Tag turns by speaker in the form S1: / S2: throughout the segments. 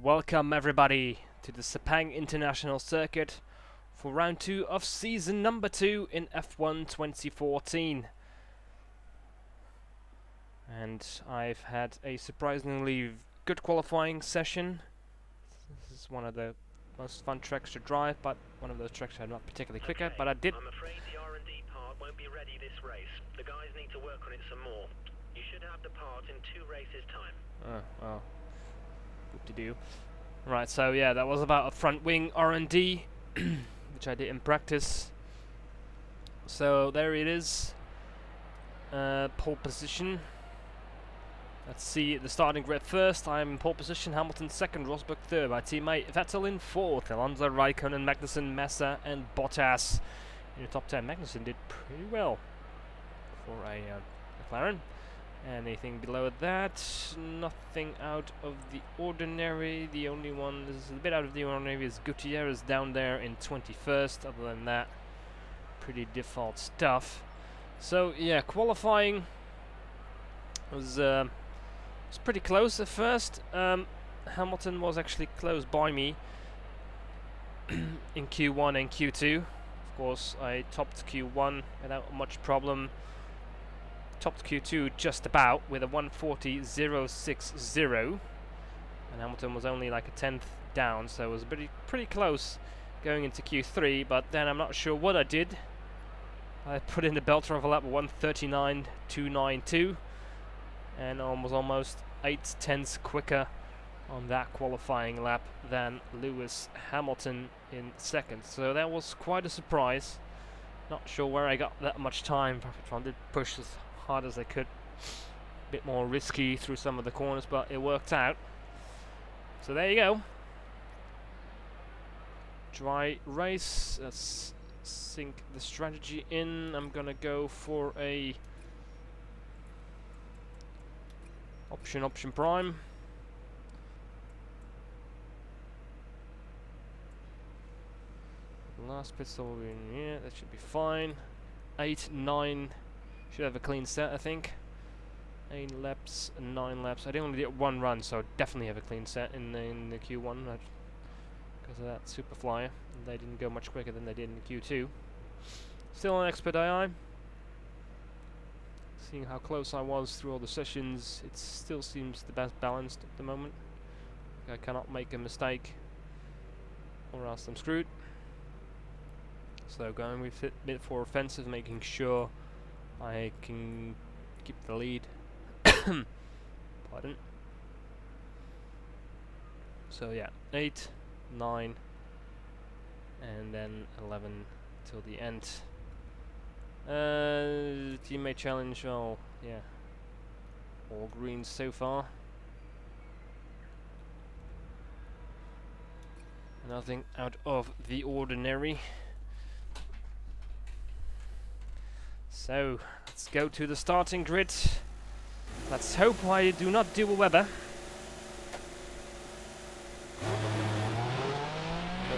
S1: Welcome everybody to the Sepang International Circuit for round 2 of season number 2 in F1 2014. And I've had a surprisingly good qualifying session. This is one of the most fun tracks to drive, but one of those tracks I'm not particularly quick at, but I did.
S2: I'm afraid the R&D part won't be ready this race. The guys need to work on it some more. You should have the part in 2 races' time.
S1: Oh, well. Good to do. Right, so yeah, that was about a front wing R&D, which I did in practice. So there it is. Pole position. Let's see the starting grid first. I'm in pole position, Hamilton second, Rosberg third, my teammate Vettel in fourth, Alonso, Raikkonen, Magnussen, Massa and Bottas in the top 10. Magnussen did pretty well for a McLaren. Anything below that, nothing out of the ordinary. The only one that is a bit out of the ordinary is Gutierrez down there in 21st. Other than that, pretty default stuff. So yeah, qualifying was pretty close at first. Hamilton was actually close by me in Q1 and Q2. Of course, I topped Q1 without much problem. Topped Q2 just about with a 140.060, and Hamilton was only like a tenth down, so it was pretty close going into Q3. But then I'm not sure what I did. I put in the belt of a lap of 139.292, and was almost 8 tenths quicker on that qualifying lap than Lewis Hamilton in second. So that was quite a surprise. Not sure where I got that much time. I did push as hard as I could. A bit more risky through some of the corners, but it worked out. So there you go. Dry race. Let's sink the strategy in. I'm gonna go for a option prime. Last pit stop in, yeah, that should be fine. 8, 9. Should have a clean set, I think. 8 laps, 9 laps. I only did 1 run, so definitely have a clean set in the Q1 because of that super flyer. They didn't go much quicker than they did in the Q2. Still on expert II. Seeing how close I was through all the sessions, it still seems the best balanced at the moment. I cannot make a mistake, or else I'm screwed. So going with it a bit for offensive, making sure I can keep the lead. Pardon. So yeah, 8, 9, and then 11 till the end. Teammate challenge, well, yeah, all greens so far. Nothing out of the ordinary. So, let's go to the starting grid. Let's hope I do not do a weather. So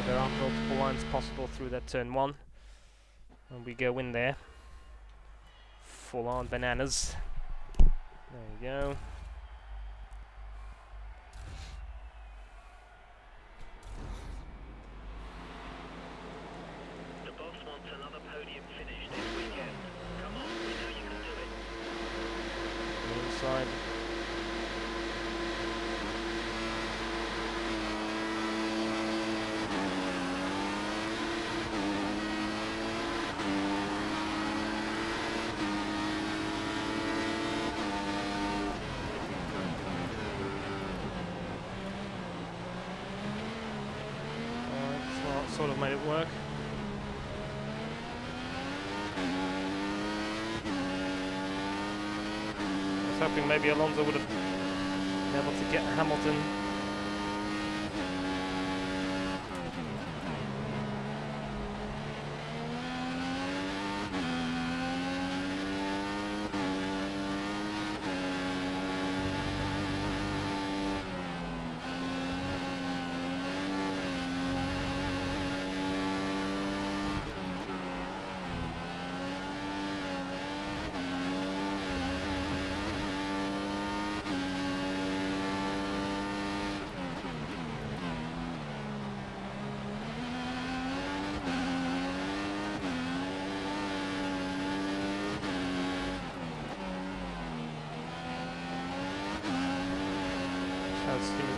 S1: there are multiple lines possible through that turn 1. And we go in there. Full on bananas. There you go.
S2: The boss wants another podium finish this weekend. Come on, we know you can do it.
S1: Inside. Sort of made it work. I was hoping maybe Alonso would have been able to get Hamilton.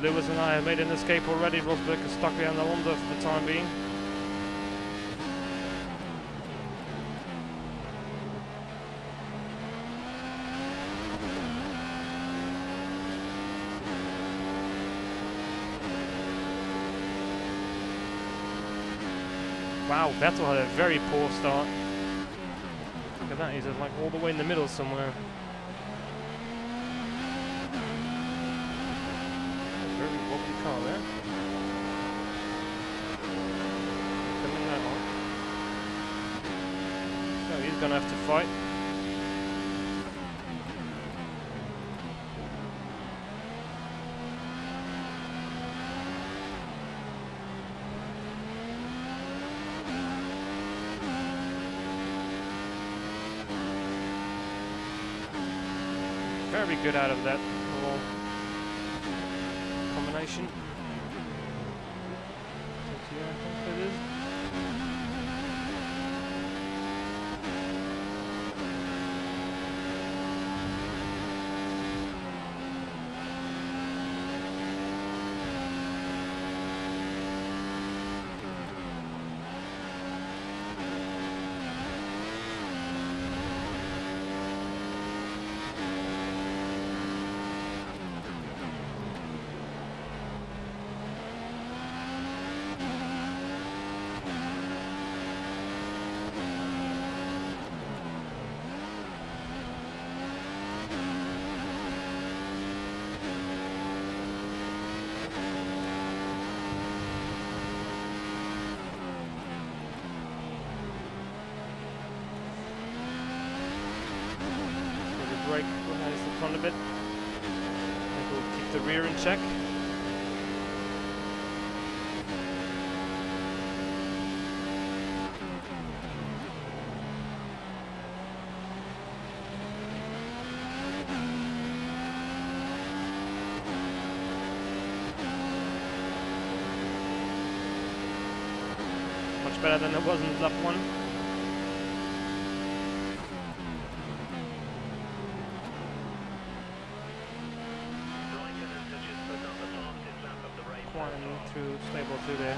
S1: Lewis and I have made an escape already. Rosberg is stuck behind Alonso for the time being. Wow, Vettel had a very poor start. Look at that, he's like all the way in the middle somewhere. Very wobbly car there. Coming that on. So he's gonna have to fight. Very good out of that little combination. 20, I think it is. Brake behind the front a bit. And we'll keep the rear in check. Much better than it was in lap 1. Through stable through there.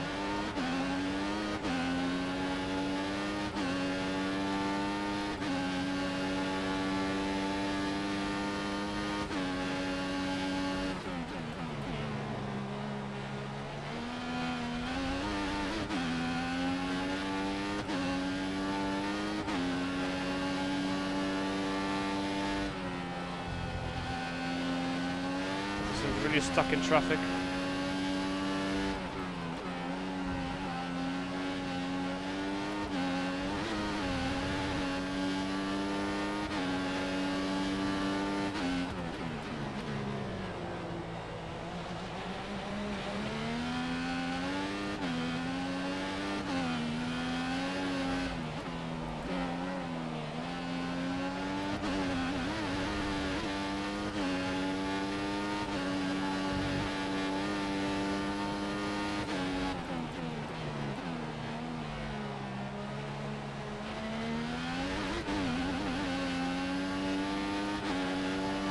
S1: So really stuck in traffic.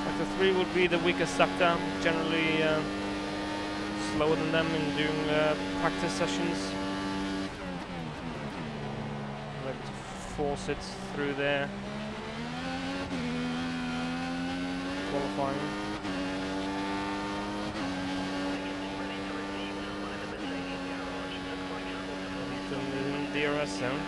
S1: Sector 3 would be the weakest sector, generally slower than them in doing practice sessions. I'm able to force it through there. Qualifying. In the DRS zone.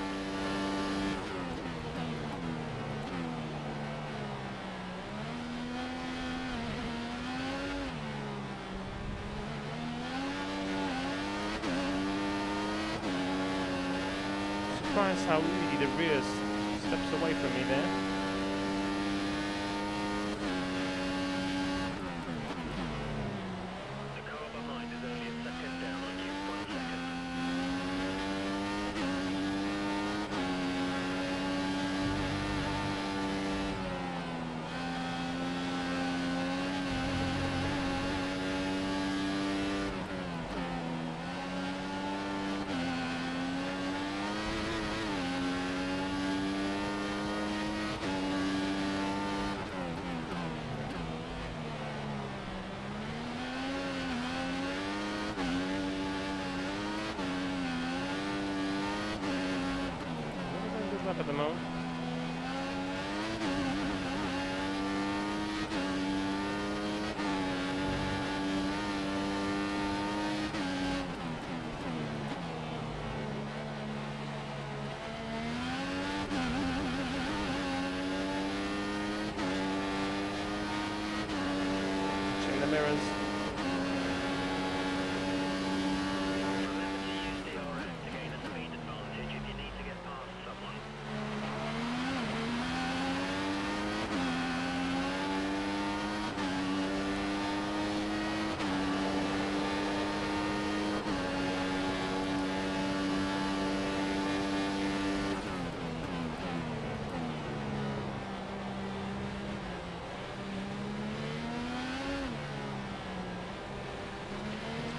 S1: Surprised how easy the rear steps away from me there.
S2: The car behind is only a second down on you. 1 second.
S1: up at the moment. Checking the mirrors.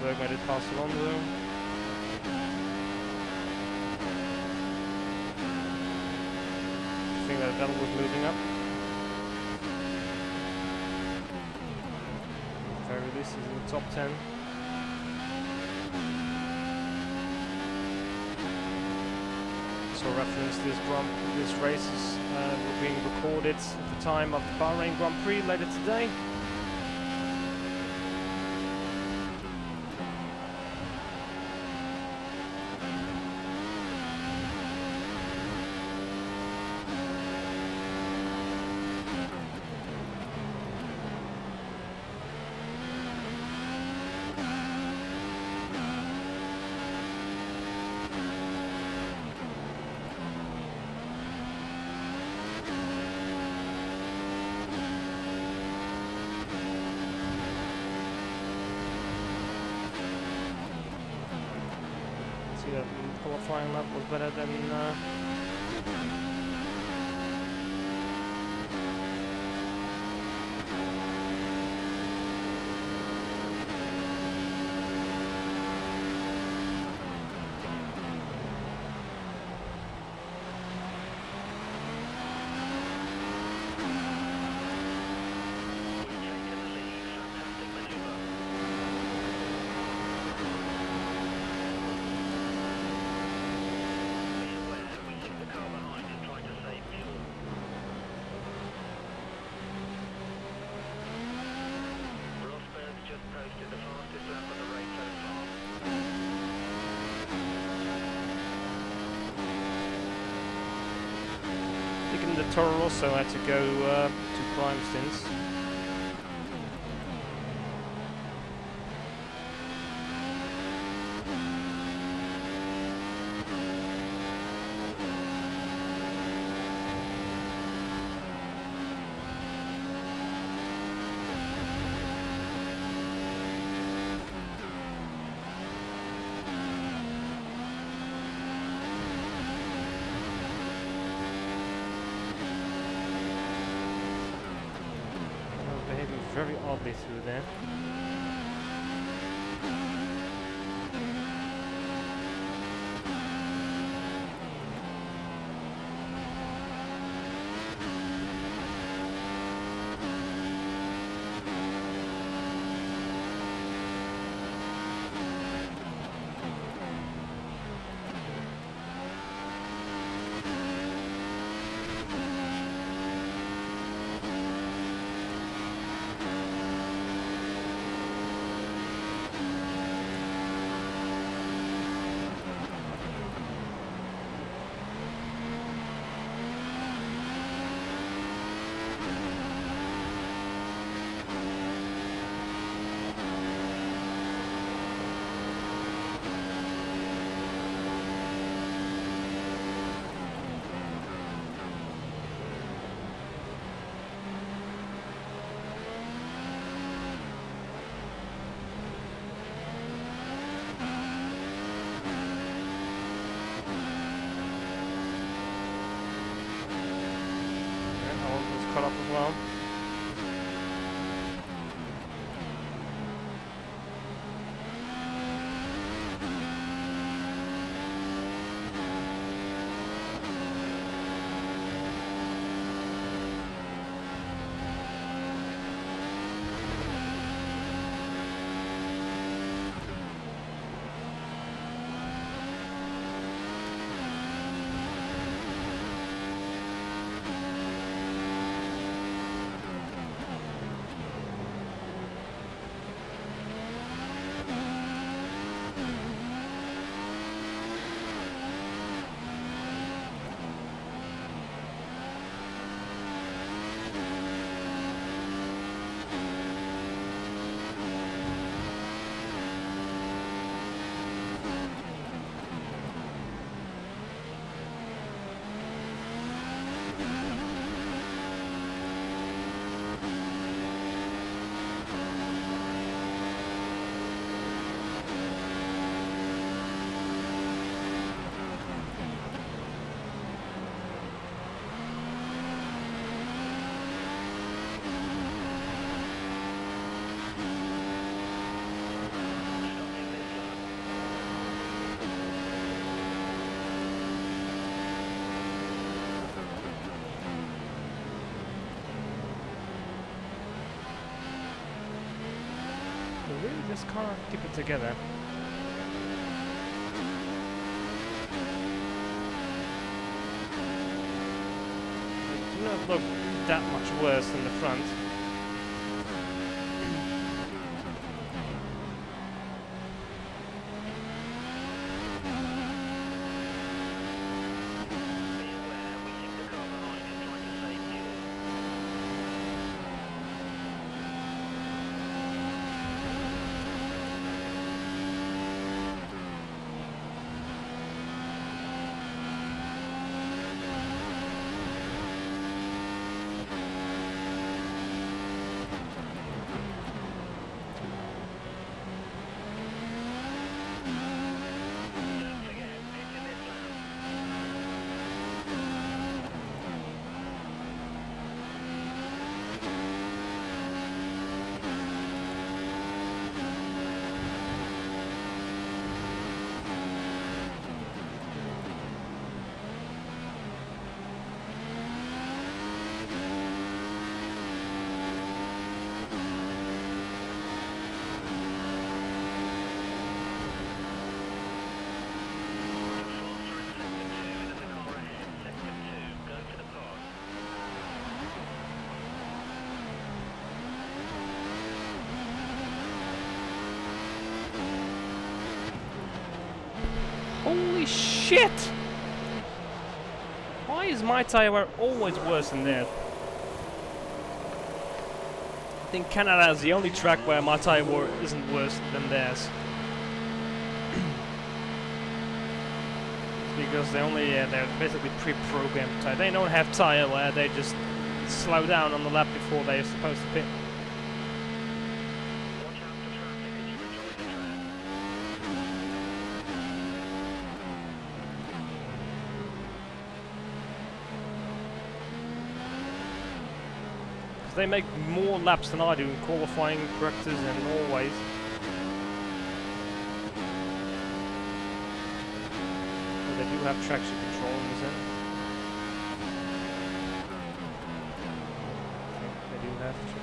S1: Berg made it past Alonso. I think that Vettel was moving up. Very least he's in the top 10. So reference this race is being recorded at the time of the Bahrain Grand Prix later today. The qualifying lap was better than the Toro Rosso had to go to prime stints. Very oddly through there. Caught up as well. just can't keep it together. They do not look that much worse than the front. Holy shit! Why is my tyre wear always worse than theirs? I think Canada is the only track where my tyre wear isn't worse than theirs. Because they only, they're basically pre-programmed tyre. They don't have tyre wear, they just slow down on the lap before they're supposed to pit. They make more laps than I do in qualifying, practice and always. But they do have traction control in this end. Okay, they do have traction.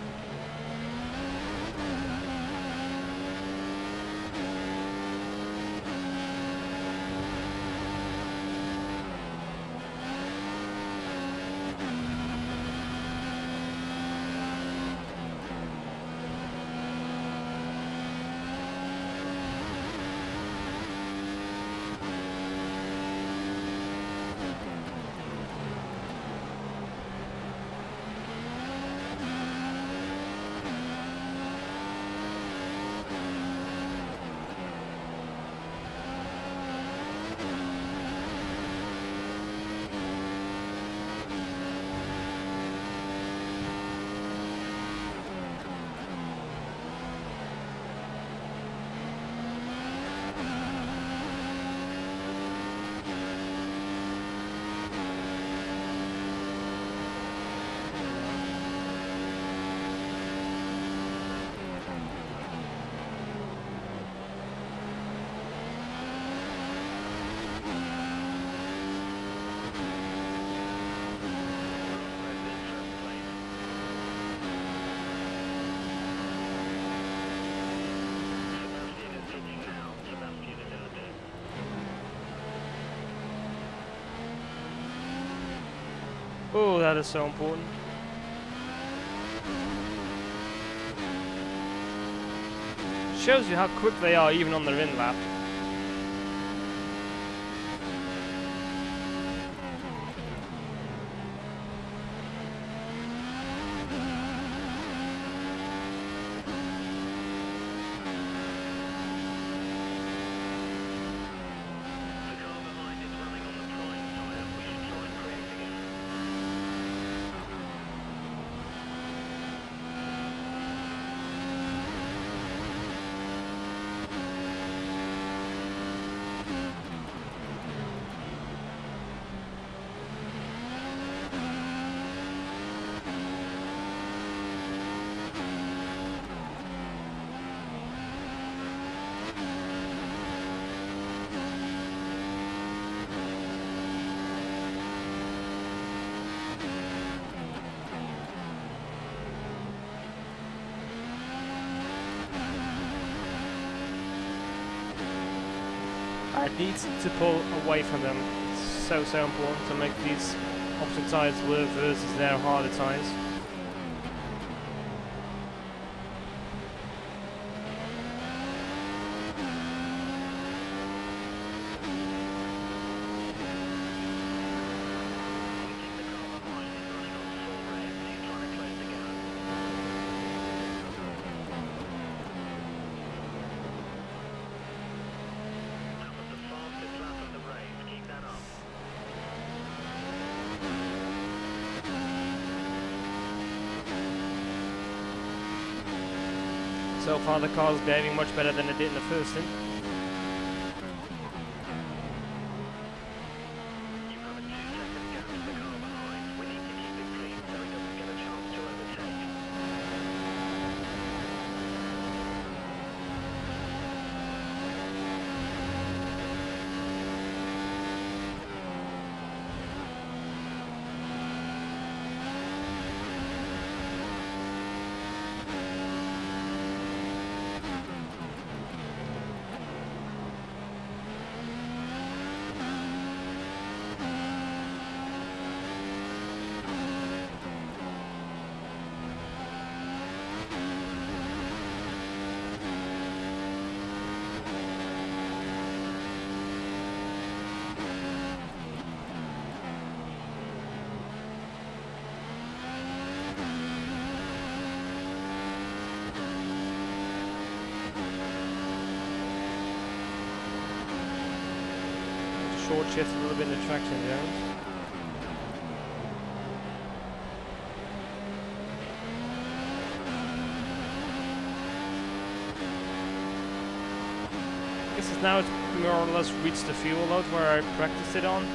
S1: Oh, that is so important. Shows you how quick they are even on their in lap. needs to pull away from them. It's so important to make these opposite tyres work versus their harder tyres. So far the car's behaving much better than it did in the first stint. Short shift a little bit in the traction zones. I guess it's now more or less reached the fuel load where I practiced it on.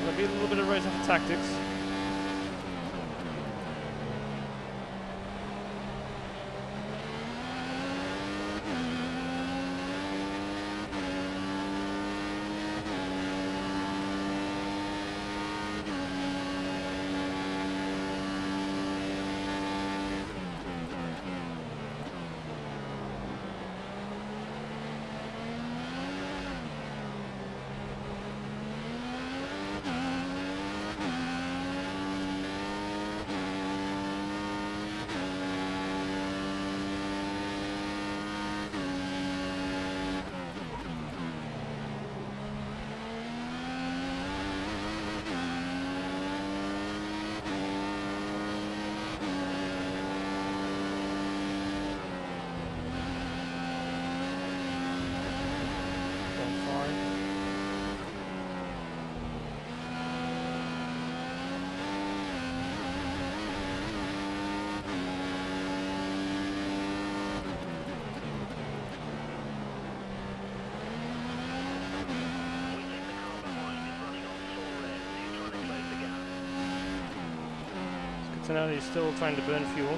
S1: There'll be a little bit of race off tactics. So now he's still trying to burn fuel.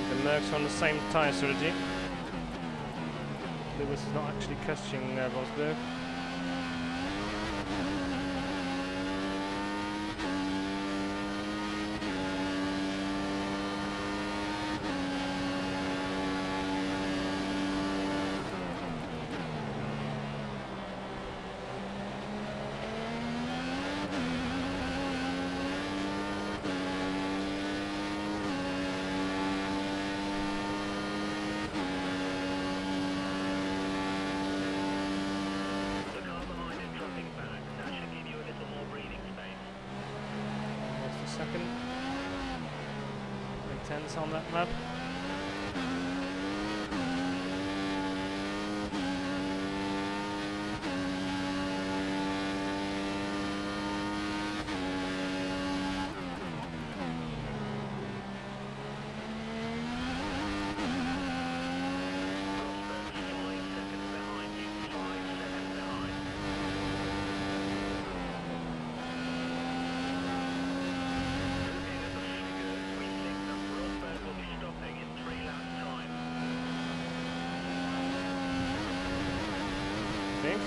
S1: The Mercs on the same tyre strategy. Lewis is not actually catching Rosberg. tense on that map. Think.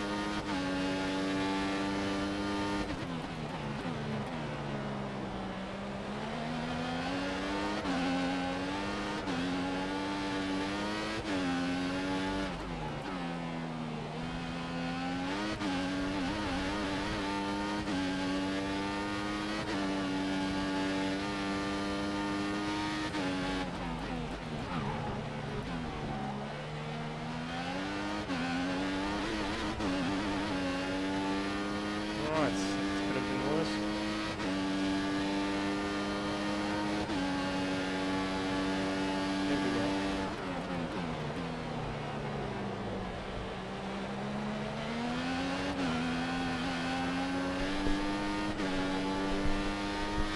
S1: Alright, it could have been worse. There we go.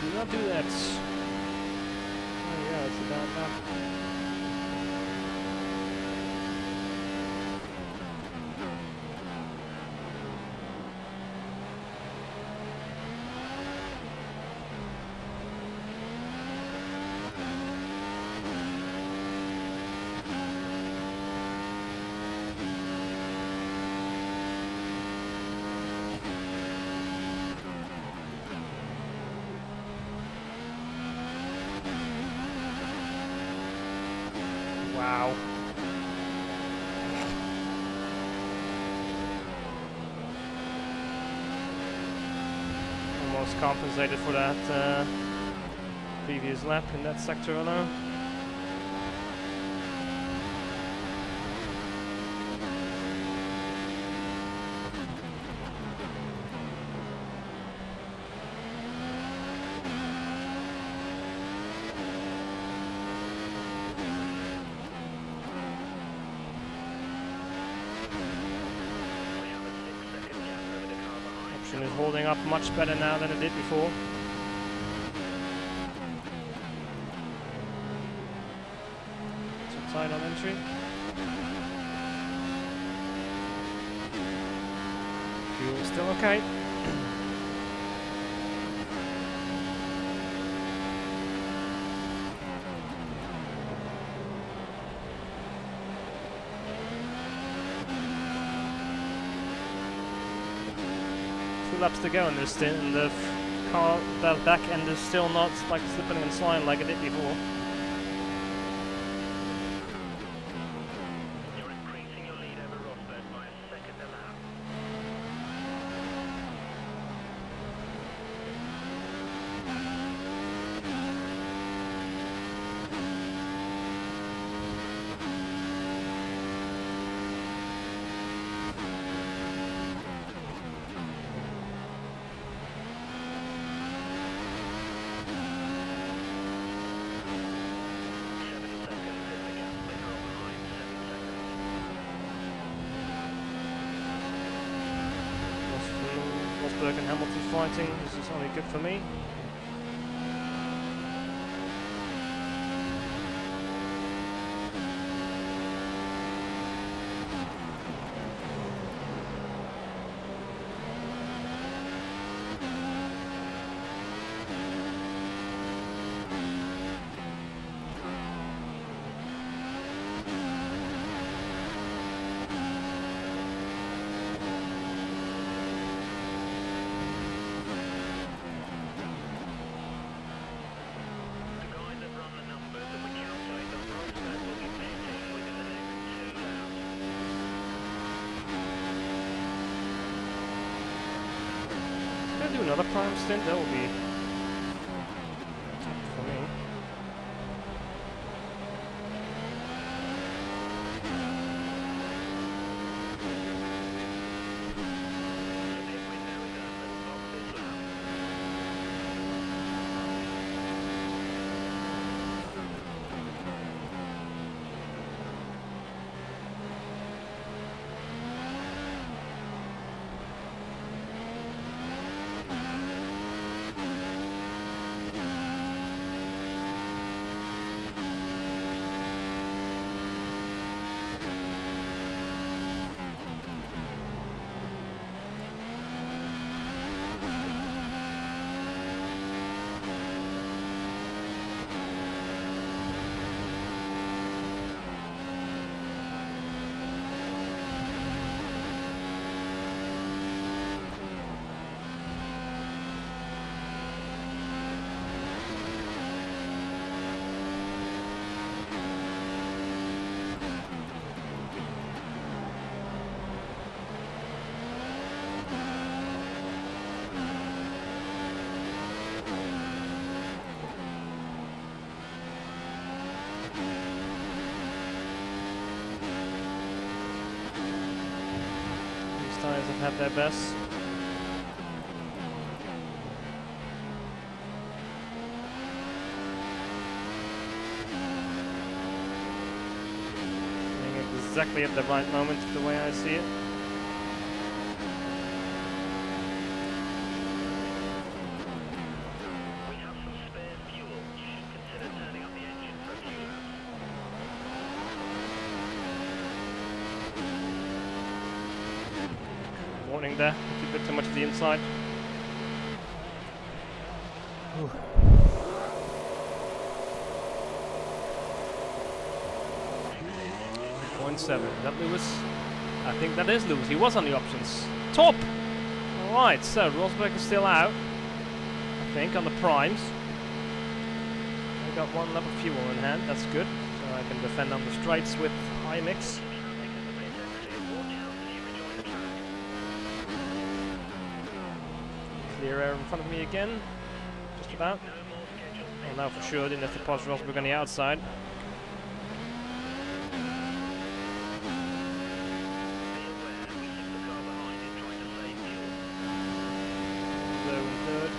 S1: Do not do that. Oh yeah, it's a bad map. Wow. Almost compensated for that previous lap in that sector alone. Option is holding up much better now than it did before. Too tight on entry. Fuel still okay. Laps to go, and there's still the car, that back end is still not like slipping and sliding like it did before.
S2: You're increasing your lead over Rosberg by a second a lap.
S1: Rosberg and Hamilton fighting, this is only good for me. Do another prime stint, that will be top for me. have their best. Doing exactly at the right moment, the way I see it.
S2: We have some spare fuel. You should consider turning up the engine for a few laps.
S1: Warning there, a bit too much to the inside. Whew. 0.7. Is that Lewis? I think that is Lewis. He was on the options. Top! Alright, so Rosberg is still out. I think on the primes. I got 1 lap of fuel in hand, that's good. So I can defend on the straights with high mix. Clear air in front of me again. Just about. Well, now for sure, didn't have to pass Rosberg on the outside. Low in third.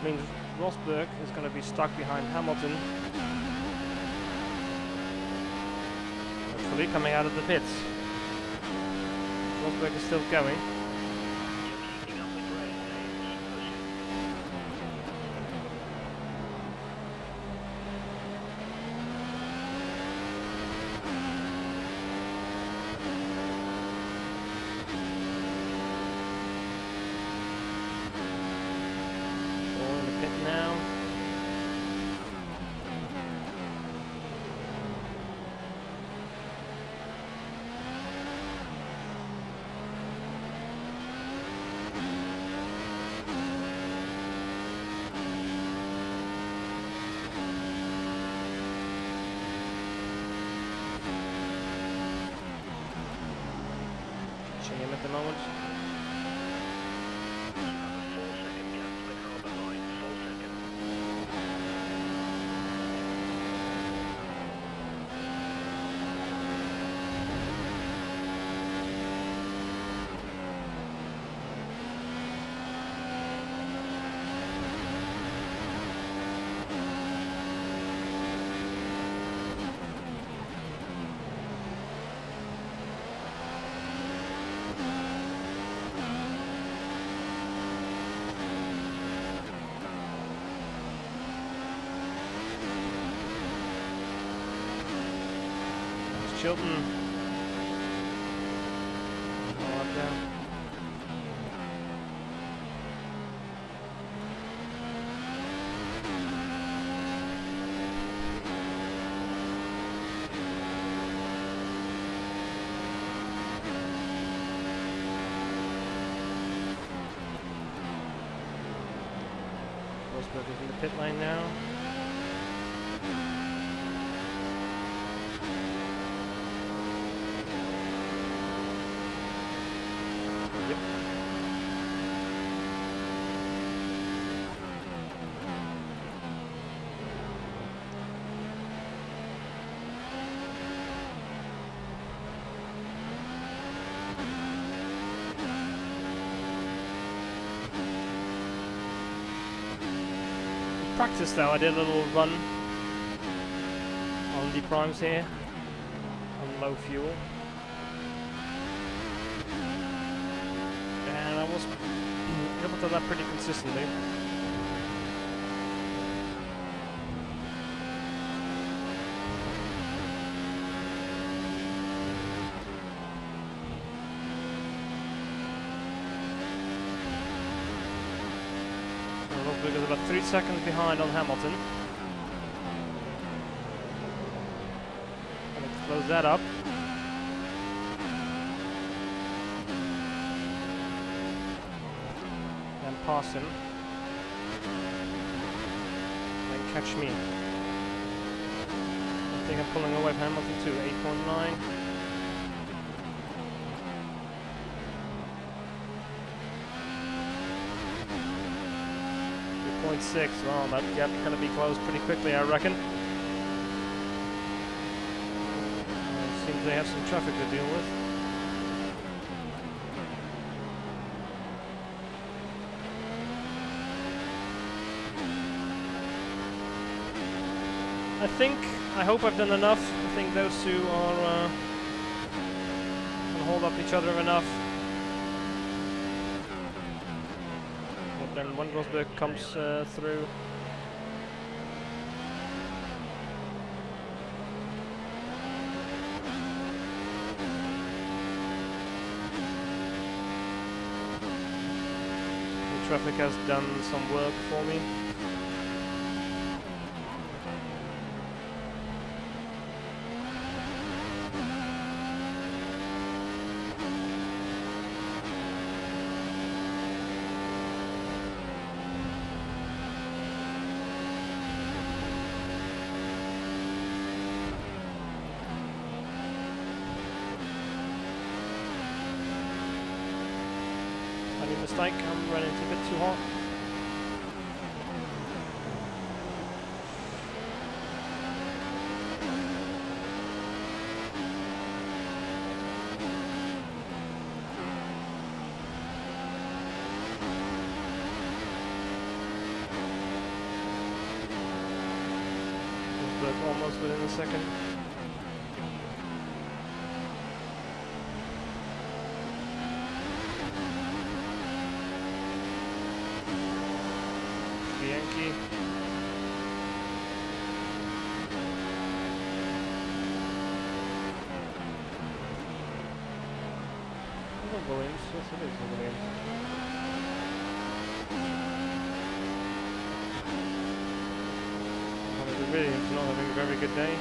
S1: Means Rosberg is going to be stuck behind Hamilton. Hopefully coming out of the pits. Rosberg is still going. Now. Catching him at the moment. Chilton. All up there. Rosberg is in the pit lane now. Yep. Practice though, I did a little run on the primes here on low fuel. And I was able to do that pretty consistently. Rosberg is about 3 seconds behind on Hamilton. And let's close that up. And pass him. And catch me. I think I'm pulling away from Hamilton too. 8.9. 0.6, well, that gap's gonna be closed pretty quickly, I reckon. Seems they have some traffic to deal with. I hope I've done enough. I think those two are gonna hold up each other enough. Then when Rosberg comes through. The traffic has done some work for me. Any mistake, I'm running a bit too hot. Almost within a second. Yankee. Williams, yes it is Williams. The Williams not having a very good day.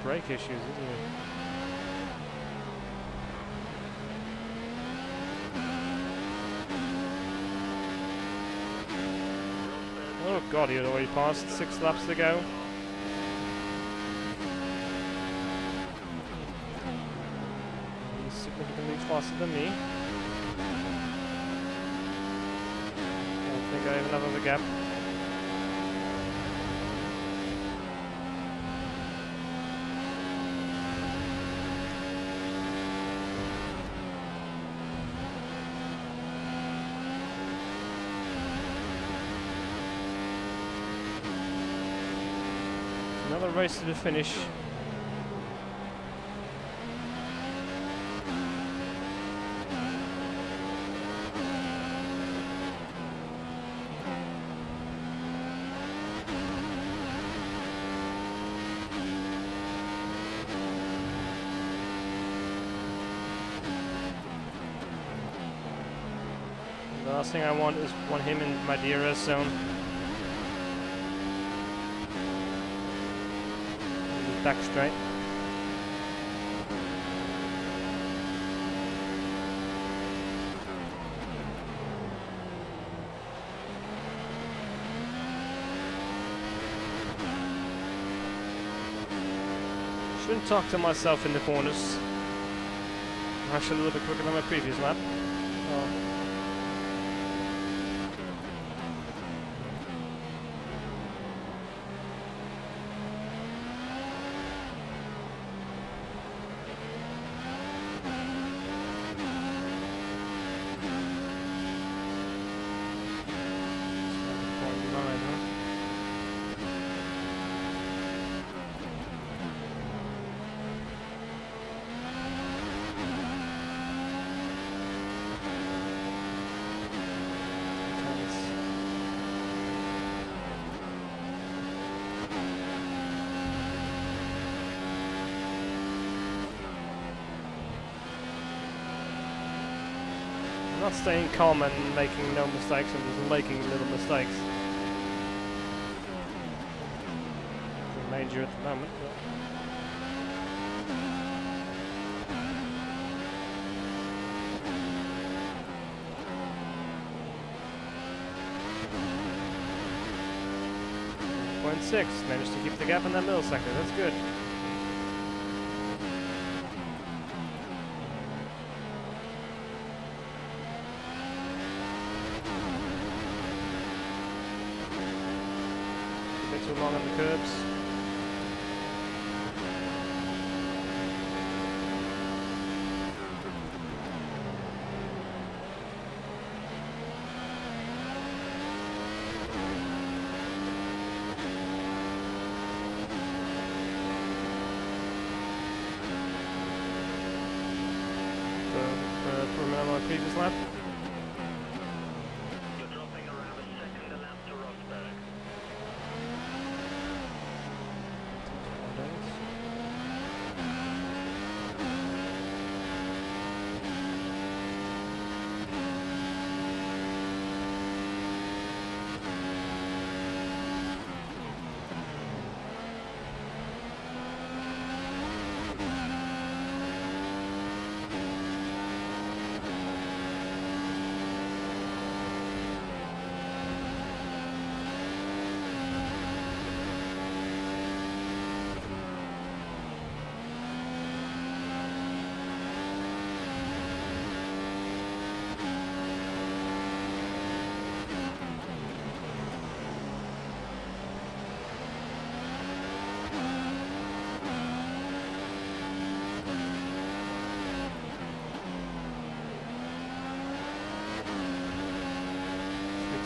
S1: Brake issues, isn't it? Oh god, he had already passed 6 laps to go. He's significantly faster than me. I don't think I have enough of a gap. Another race to the finish. The last thing I want is him in my DRS zone. Back straight. Shouldn't talk to myself in the corners. I'm actually a little bit quicker than my previous lap. Oh. not staying calm and making no mistakes and just making little mistakes. Nothing major at the moment, but 0.6, managed to keep the gap in that middle sector, that's good. A bit too long on the curbs. From my previous lap.
S2: You're dropping around a second a lap to Rosberg.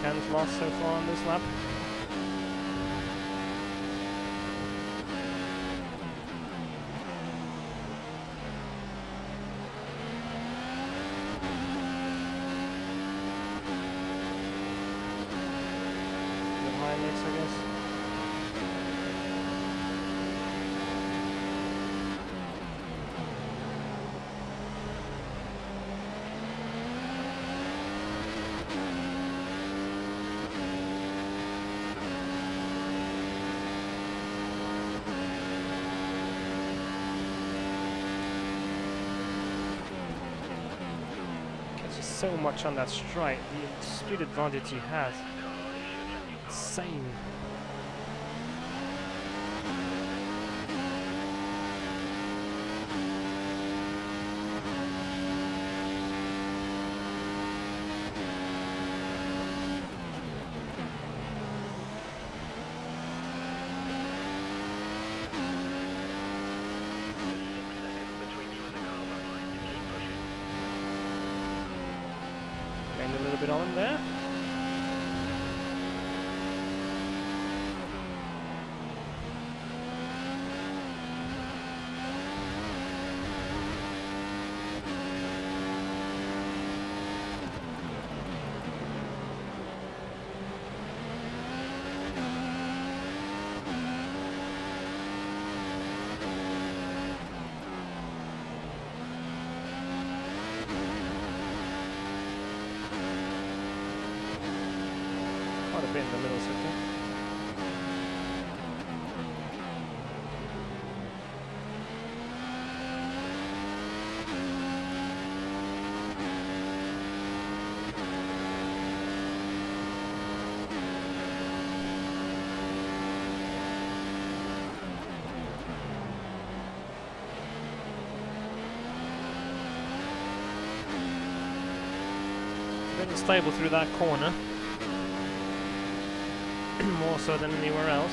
S1: Tenth lost so far on this lap. The high mix, I guess. So much on that strike, the speed advantage he has. Insane. A little bit on him there. Quite a bit in the middle sector. A bit unstable through that corner. More so than anywhere else.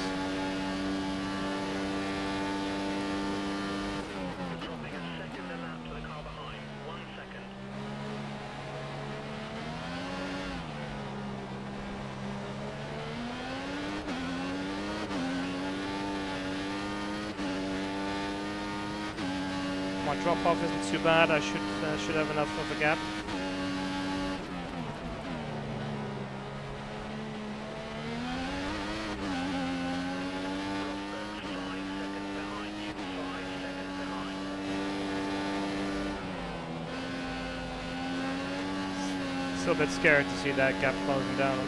S2: You're dropping a second a lap to the car behind. 1 second.
S1: My drop off isn't too bad. I should have enough of a gap. Still a bit scared to see that gap closing down.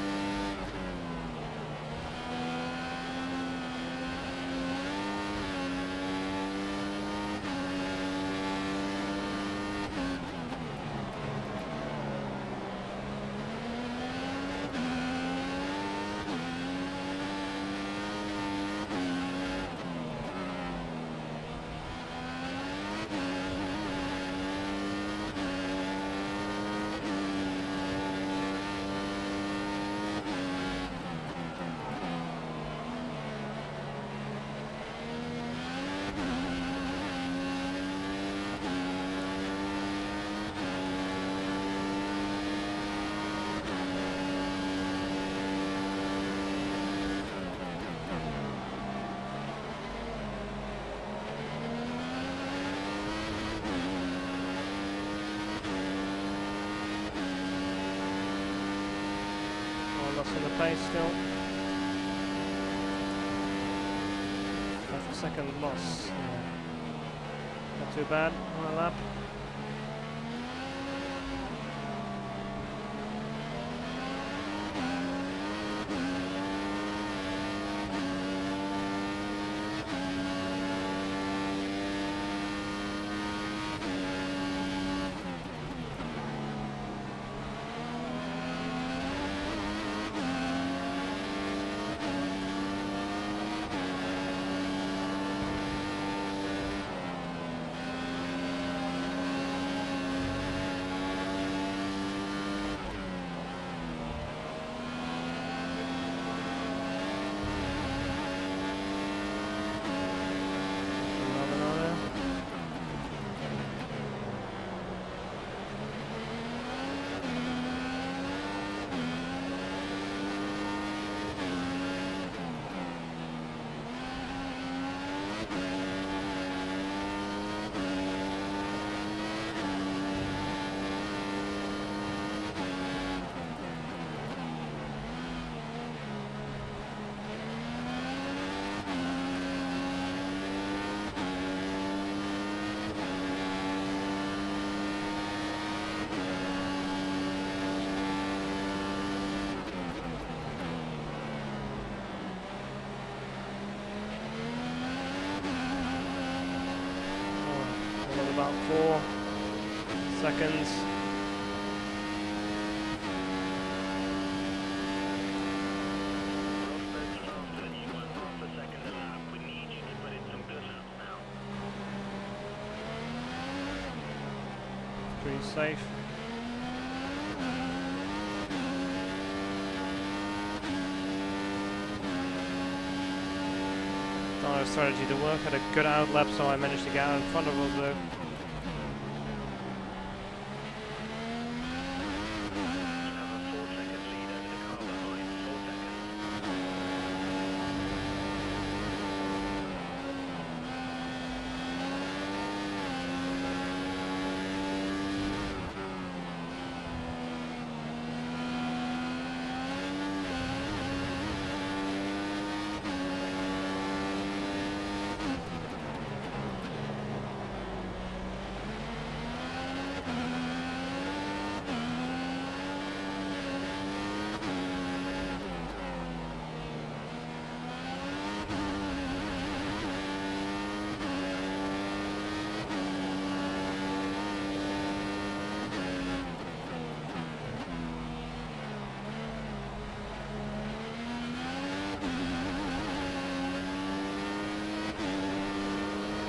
S1: Loss on the pace still. Half a second loss. Yeah. Not too bad on a lap. About 4 seconds.
S2: Rosberg's faster than you, 1/2 a second a lap. We need you to put in some good laps now.
S1: Pretty safe. Our strategy to work, had a good outlap, so I managed to get out in front of Rosberg.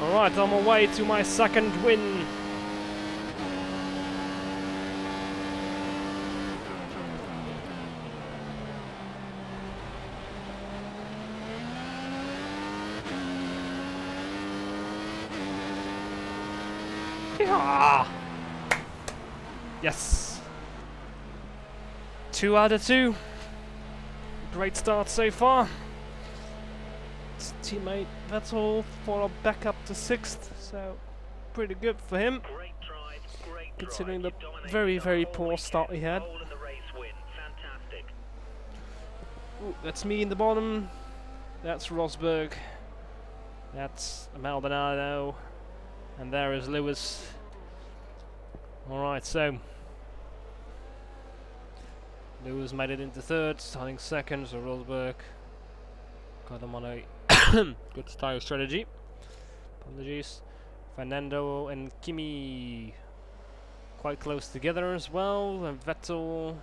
S1: Alright, on my way to my second win. Yeah. Yes. 2 out of 2. Great start so far. Teammate Vettel followed back up to 6th, so pretty good for him,
S2: Great drive,
S1: considering the
S2: You've
S1: very,
S2: dominated
S1: very
S2: the whole
S1: poor start he
S2: weekend.
S1: had.
S2: Pole and the race win. Fantastic.
S1: Ooh, that's me in the bottom. That's Rosberg. That's Maldonado. And there is Lewis. Alright, so Lewis made it into third, starting second, so Rosberg got him on a good tyre strategy. Apologies. Fernando and Kimi quite close together as well, and Vettel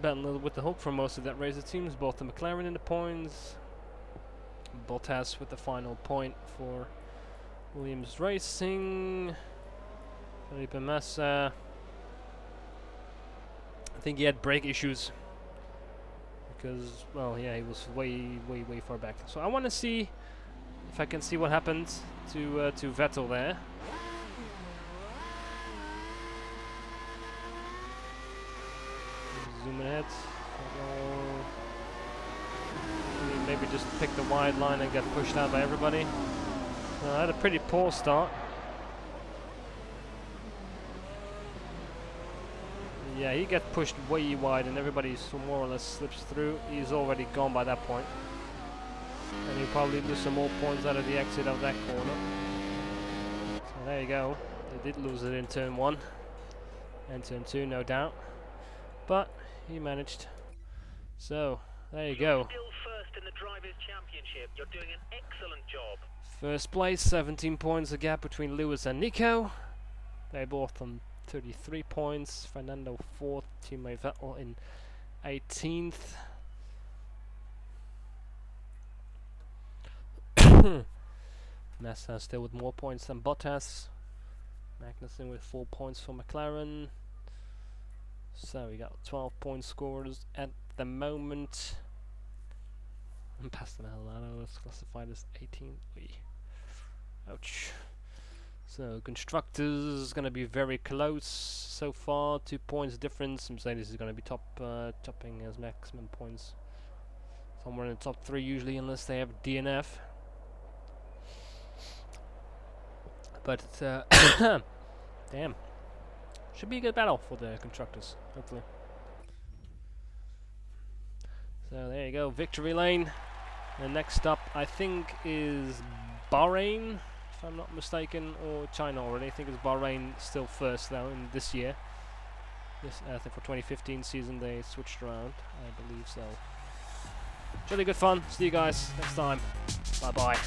S1: battling with the hook for most of that race, it seems. Both the McLaren in the points. Bottas with the final point for Williams Racing. Felipe Massa, I think he had brake issues because, well, yeah, he was way far back. So I want to see if I can see what happened to Vettel there. Zoom ahead. Maybe just pick the wide line and get pushed out by everybody. I had a pretty poor start. Yeah, he gets pushed way wide and everybody more or less slips through. He's already gone by that point. And he'll probably lose some more points out of the exit of that corner. So there you go. They did lose it in turn 1 and turn 2, no doubt. But he managed. So there you go.
S2: Still first in the Drivers' Championship. You're doing an excellent job.
S1: First place, 17 points a gap between Lewis and Nico. They both on 33 points. Fernando 4th, teammate Vettel in 18th. Massa still with more points than Bottas. Magnussen with 4 points for McLaren. So we got 12 point scores at the moment. And Pastor Maldonado is classified as 18th. Ouch. So constructors is going to be very close so far. 2 points difference. Mercedes is going to be topping as maximum points. Somewhere in the top 3 usually, unless they have DNF. But damn, should be a good battle for the constructors, hopefully. So there you go, victory lane. And next up, I think, is Bahrain, if I'm not mistaken, or China already. I think it's Bahrain still first though in this year. This, I think for 2015 season they switched around, I believe so. It's really good fun. See you guys next time. Bye bye.